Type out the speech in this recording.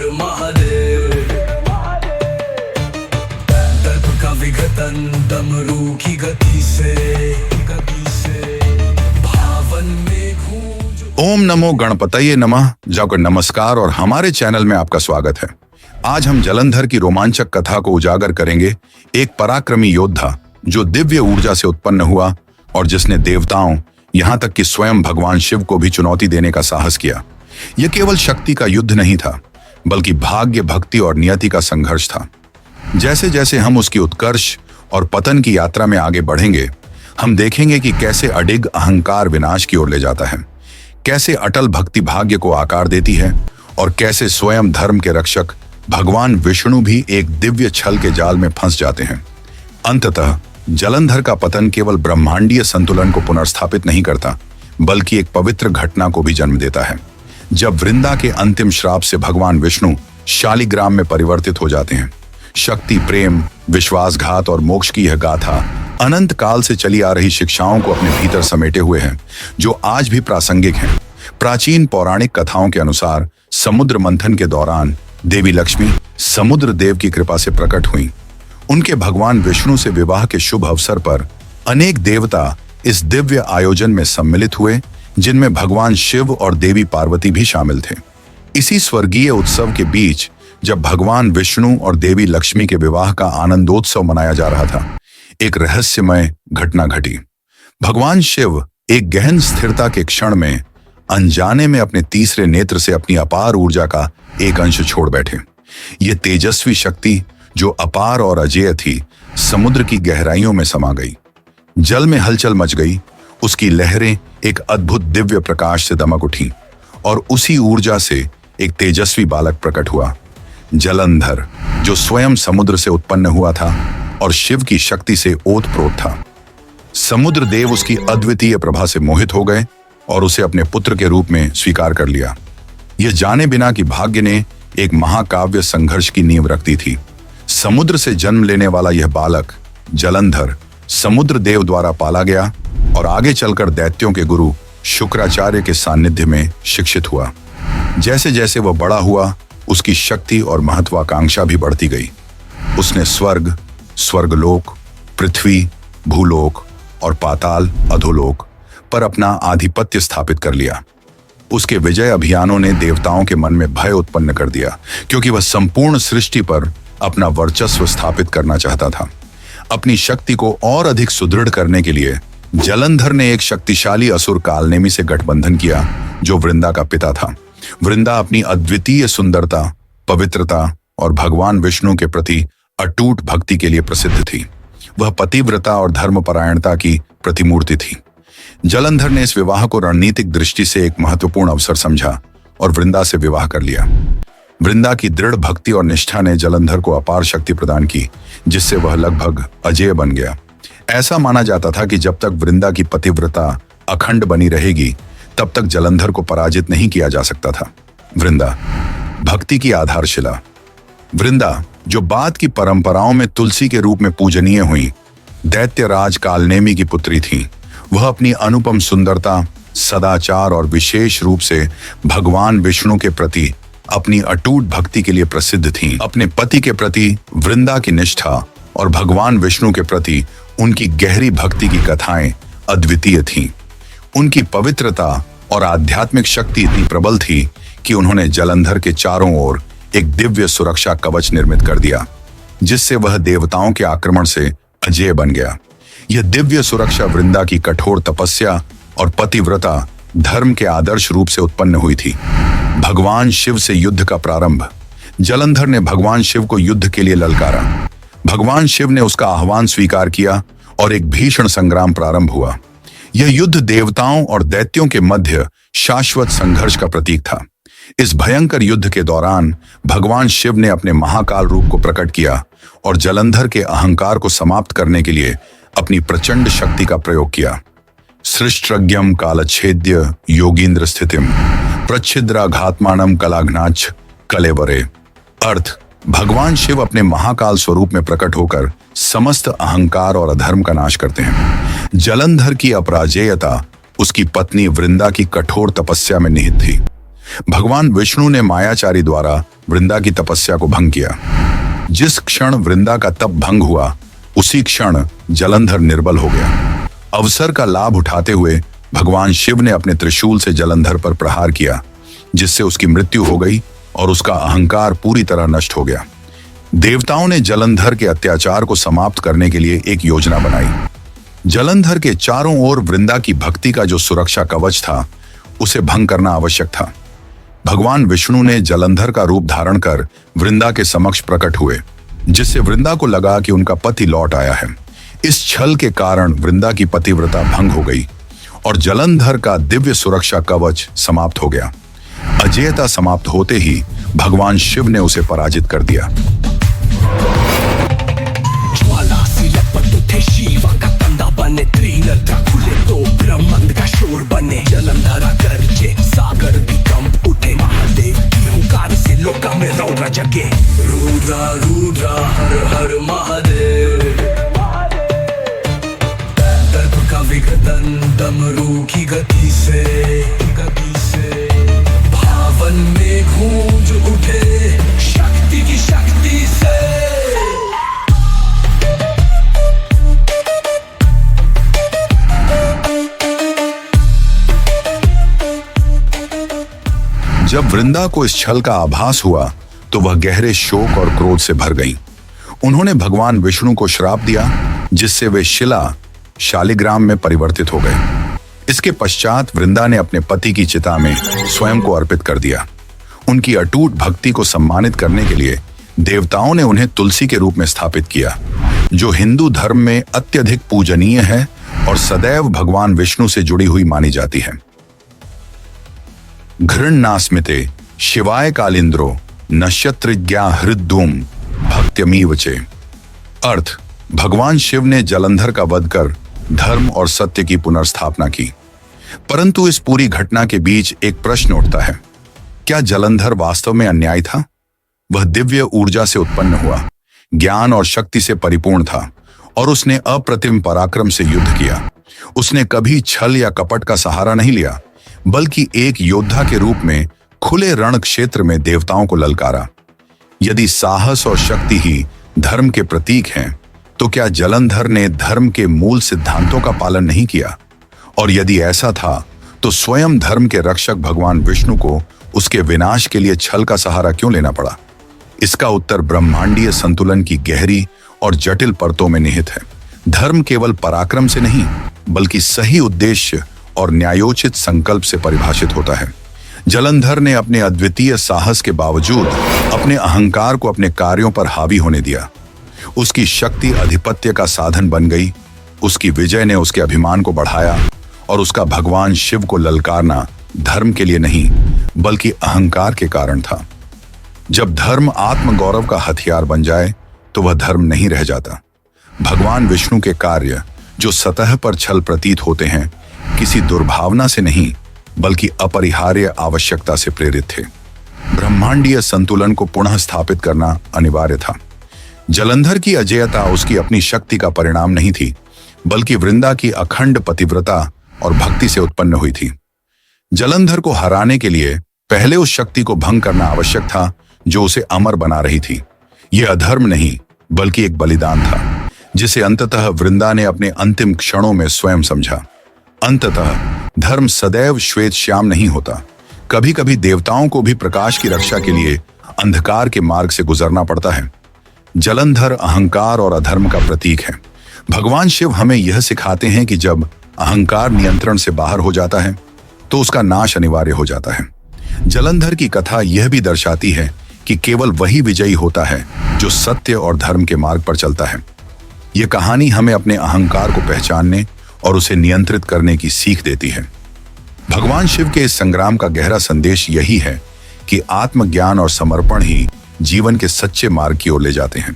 हर महादेव। दर्प का विघटन डमरू की गति से भावन में गूंज। ओम नमो गणपतये नमः। जाकर नमस्कार और हमारे चैनल में आपका स्वागत है। आज हम जलंधर की रोमांचक कथा को उजागर करेंगे। एक पराक्रमी योद्धा जो दिव्य ऊर्जा से उत्पन्न हुआ और जिसने देवताओं यहाँ तक कि स्वयं भगवान शिव को भी चुनौती देने का साहस किया। यह केवल शक्ति का युद्ध नहीं था, बल्कि भाग्य, भक्ति और नियति का संघर्ष था। जैसे जैसे हम उसकी उत्कर्ष और पतन की यात्रा में आगे बढ़ेंगे, हम देखेंगे कि कैसे अडिग अहंकार विनाश की ओर ले जाता है, कैसे अटल भक्ति भाग्य को आकार देती है और कैसे स्वयं धर्म के रक्षक भगवान विष्णु भी एक दिव्य छल के जाल में फंस जाते हैं। अंततः जलंधर का पतन केवल ब्रह्मांडीय संतुलन को पुनर्स्थापित नहीं करता, बल्कि एक पवित्र घटना को भी जन्म देता है। जब वृंदा के अंतिम श्राप से भगवान विष्णु शालिग्राम में परिवर्तित हो जाते हैं, शक्ति, प्रेम, विश्वासघात और मोक्ष की यह गाथा अनंत काल से चली आ रही शिक्षाओं को अपने भीतर समेटे हुए है, जो आज भी प्रासंगिक हैं। प्राचीन पौराणिक कथाओं के अनुसार समुद्र मंथन के दौरान देवी लक्ष्मी समुद्र देव की कृपा से प्रकट हुई। उनके भगवान विष्णु से विवाह के शुभ अवसर पर अनेक देवता इस दिव्य आयोजन में सम्मिलित हुए, जिनमें भगवान शिव और देवी पार्वती भी शामिल थे। इसी स्वर्गीय उत्सव के बीच जब भगवान विष्णु और देवी लक्ष्मी के विवाह का आनंदोत्सव मनाया जा रहा था, एक रहस्यमय घटना घटी। भगवान शिव एक गहन स्थिरता के क्षण में अनजाने में अपने तीसरे नेत्र से अपनी अपार ऊर्जा का एक अंश छोड़ बैठे। ये तेजस्वी शक्ति जो अपार और अजेय थी, समुद्र की गहराइयों में समा गई। जल में हलचल मच गई, उसकी लहरें एक अद्भुत दिव्य प्रकाश से दमक उठी और उसी ऊर्जा से एक तेजस्वी बालक प्रकट हुआ, जलंधर, जो स्वयं समुद्र से उत्पन्न हुआ था और शिव की शक्ति से ओतप्रोत था। समुद्र देव उसकी अद्वितीय प्रभा से मोहित हो गए और उसे अपने पुत्र के रूप में स्वीकार कर लिया। यह जाने बिना कि भाग्य ने एक महाकाव्य संघर्ष की नींव रख दी थी। समुद्र से जन्म लेने वाला यह बालक जलंधर समुद्र देव द्वारा पाला गया और आगे चलकर दैत्यों के गुरु शुक्राचार्य के सानिध्य में शिक्षित हुआ। जैसे जैसे वह बड़ा हुआ, उसकी शक्ति और महत्वाकांक्षा भी बढ़ती गई। उसने स्वर्ग, स्वर्गलोक, पृथ्वी, भूलोक और पाताल, अधोलोक पर अपना आधिपत्य स्थापित कर लिया। उसके विजय अभियानों ने देवताओं के मन में भय उत्पन्न कर दिया, क्योंकि वह संपूर्ण सृष्टि पर अपना वर्चस्व स्थापित करना चाहता था। अपनी शक्ति को और अधिक सुदृढ़ करने के लिए जलंधर ने एक शक्तिशाली असुर कालनेमी से गठबंधन किया, जो वृंदा का पिता था। वृंदा अपनी अद्वितीय सुंदरता, पवित्रता और भगवान विष्णु के प्रति अटूट भक्ति के लिए प्रसिद्ध थी। वह पतिव्रता और धर्मपरायणता की प्रतिमूर्ति थी। जलंधर ने इस विवाह को रणनीतिक दृष्टि से एक महत्वपूर्ण अवसर समझा और वृंदा से विवाह कर लिया। वृंदा की दृढ़ भक्ति और निष्ठा ने जलंधर को अपार शक्ति प्रदान की, जिससे वह लगभग अजेय बन गया। ऐसा माना जाता था कि जब तक वृंदा की पतिव्रता अखंड बनी रहेगी, तब तक जलंधर को पराजित नहीं किया जा सकता था। वृंदा, भक्ति की आधारशिला। वृंदा, जो बाद की परंपराओं में तुलसी के रूप में पूजनीय हुई, दैत्यराज कालनेमी की पुत्री थी। वह अपनी अनुपम सुंदरता, सदाचार और विशेष रूप से भगवान विष्णु के प्रति अपनी अटूट भक्ति के लिए प्रसिद्ध थीं। अपने पति के प्रति वृंदा की निष्ठा और भगवान विष्णु के प्रति उनकी गहरी भक्ति की कथाएं अद्वितीय थीं। उनकी पवित्रता और आध्यात्मिक शक्ति इतनी प्रबल थी कि उन्होंने जलंधर के चारों ओर एक दिव्य सुरक्षा कवच निर्मित कर दिया, जिससे वह देवताओं के आक्रमण से अजेय बन गया। यह दिव्य सुरक्षा वृंदा की कठोर तपस्या और पतिव्रता धर्म के आदर्श रूप से उत्पन्न हुई थी। भगवान शिव से युद्ध का प्रारंभ। जलंधर ने भगवान शिव को युद्ध के लिए ललकारा। भगवान शिव ने उसका आह्वान स्वीकार किया और एक भीषण संग्राम प्रारंभ हुआ। यह युद्ध देवताओं और दैत्यों के मध्य शाश्वत संघर्ष का प्रतीक था। इस भयंकर युद्ध के दौरान भगवान शिव ने अपने महाकाल रूप को प्रकट किया और जलंधर के अहंकार को समाप्त करने के लिए अपनी प्रचंड शक्ति का प्रयोग किया। सृष्ट्रज्ञम कालच्छेद्य योगींद्र स्थितिम प्रच्छिद्राघात्मानम कलाघ्नाच कलेवरे। अर्थ, भगवान शिव अपने महाकाल स्वरूप में प्रकट होकर समस्त अहंकार और अधर्म का नाश करते हैं। जलंधर की अपराजेयता उसकी पत्नी वृंदा की कठोर तपस्या में निहित थी। भगवान विष्णु ने मायाचारी द्वारा वृंदा की तपस्या को भंग किया। जिस क्षण वृंदा का तप भंग हुआ, उसी क्षण जलंधर निर्बल हो गया। अवसर का लाभ उठाते हुए भगवान शिव ने अपने त्रिशूल से जलंधर पर प्रहार किया, जिससे उसकी मृत्यु हो गई और उसका अहंकार पूरी तरह नष्ट हो गया। देवताओं ने जलंधर के अत्याचार को समाप्त करने के लिए एक योजना बनाई। जलंधर के चारों ओर वृंदा की भक्ति का जो सुरक्षा कवच था, उसे भंग करना आवश्यक था। भगवान विष्णु ने जलंधर का रूप धारण कर वृंदा के समक्ष प्रकट हुए, जिससे वृंदा को लगा कि उनका पति लौट आया है। इस छल के कारण वृंदा की पतिव्रता भंग हो गई और जलंधर का दिव्य सुरक्षा कवच समाप्त हो गया। अजेयता समाप्त होते ही भगवान शिव ने उसे पराजित कर दिया। ज्वाला सी लपट उठे, शिवा का तंदा बने, त्रिनेत्र खुले तो ब्रह्मांड का शोर बने। जलंधरा गरजे, सागर भी कंप उठे, महादेव की हुंकार से लोका में रौद्र जगे। रुद्रा रुद्रा हर हर महादेव, दर्प का विघटन डमरू की गति से भावन में गूंज उठे, शक्ति की शक्ति से। जब वृंदा को इस छल का आभास हुआ तो वह गहरे शोक और क्रोध से भर गई। उन्होंने भगवान विष्णु को श्राप दिया, जिससे वे शिला शालिग्राम में परिवर्तित हो गए। इसके पश्चात वृंदा ने अपने पति की चिता में स्वयं को अर्पित कर दिया। उनकी अटूट भक्ति को सम्मानित करने के लिए देवताओं ने उन्हें तुलसी के रूप में स्थापित किया, जो हिंदू धर्म में अत्यधिक पूजनीय है और सदैव भगवान विष्णु से जुड़ी हुई मानी जाती है। घृणास्मिते शिवाय कालिंद्रो नक्षत्रिज्ञा हृद्धूम भक्त्यमीव चे। अर्थ: भगवान शिव ने जलंधर का वध कर धर्म और सत्य की पुनर्स्थापना की। परंतु इस पूरी घटना के बीच एक प्रश्न उठता है, क्या जलंधर वास्तव में अन्याय था? वह दिव्य ऊर्जा से उत्पन्न हुआ, ज्ञान और शक्ति से परिपूर्ण था और उसने अप्रतिम पराक्रम से युद्ध किया। उसने कभी छल या कपट का सहारा नहीं लिया, बल्कि एक योद्धा के रूप में खुले रण क्षेत्र में देवताओं को ललकारा। यदि साहस और शक्ति ही धर्म के प्रतीक हैं, तो क्या जलंधर ने धर्म के मूल सिद्धांतों का पालन नहीं किया? और यदि ऐसा था, तो स्वयं धर्म के रक्षक भगवान विष्णु को उसके विनाश के लिए छल का सहारा क्यों लेना पड़ा? इसका उत्तर ब्रह्मांडीय संतुलन की गहरी और जटिल परतों में निहित है। धर्म केवल पराक्रम से नहीं, बल्कि सही उद्देश्य और न्यायोचित संकल्प से परिभाषित होता है। जलंधर ने अपने अद्वितीय साहस के बावजूद अपने अहंकार को अपने कार्यों पर हावी होने दिया। उसकी शक्ति आधिपत्य का साधन बन गई। उसकी विजय ने उसके अभिमान को बढ़ाया और उसका भगवान शिव को ललकारना धर्म के लिए नहीं, बल्कि अहंकार के कारण था। जब धर्म आत्मगौरव का हथियार बन जाए, तो वह धर्म नहीं रह जाता। भगवान विष्णु के कार्य, जो सतह पर छल प्रतीत होते हैं, किसी दुर्भावना से नहीं, बल्कि अपरिहार्य आवश्यकता से प्रेरित थे। ब्रह्मांडीय संतुलन को पुनः स्थापित करना अनिवार्य था। जलंधर की अजेयता उसकी अपनी शक्ति का परिणाम नहीं थी, बल्कि वृंदा की अखंड पतिव्रता और भक्ति से उत्पन्न हुई थी। जलंधर को हराने के लिए पहले उस शक्ति को भंग करना आवश्यक था, जो उसे अमर बना रही थी। यह अधर्म नहीं, बल्कि एक बलिदान था, जिसे अंततः वृंदा ने अपने अंतिम क्षणों में स्वयं समझा। अंततः धर्म सदैव श्वेत श्याम नहीं होता। कभी कभी देवताओं को भी प्रकाश की रक्षा के लिए अंधकार के मार्ग से गुजरना पड़ता है। जलंधर अहंकार और अधर्म का प्रतीक है। भगवान शिव हमें यह सिखाते हैं कि जब अहंकार नियंत्रण से बाहर हो जाता है, तो उसका नाश अनिवार्य हो जाता है। जलंधर की कथा यह भी दर्शाती है कि केवल वही विजयी होता है जो सत्य और धर्म के मार्ग पर चलता है। यह कहानी हमें अपने अहंकार को पहचानने और उसे नियंत्रित करने की सीख देती है। भगवान शिव के इस संग्राम का गहरा संदेश यही है कि आत्मज्ञान और समर्पण ही जीवन के सच्चे मार्ग की ओर ले जाते हैं।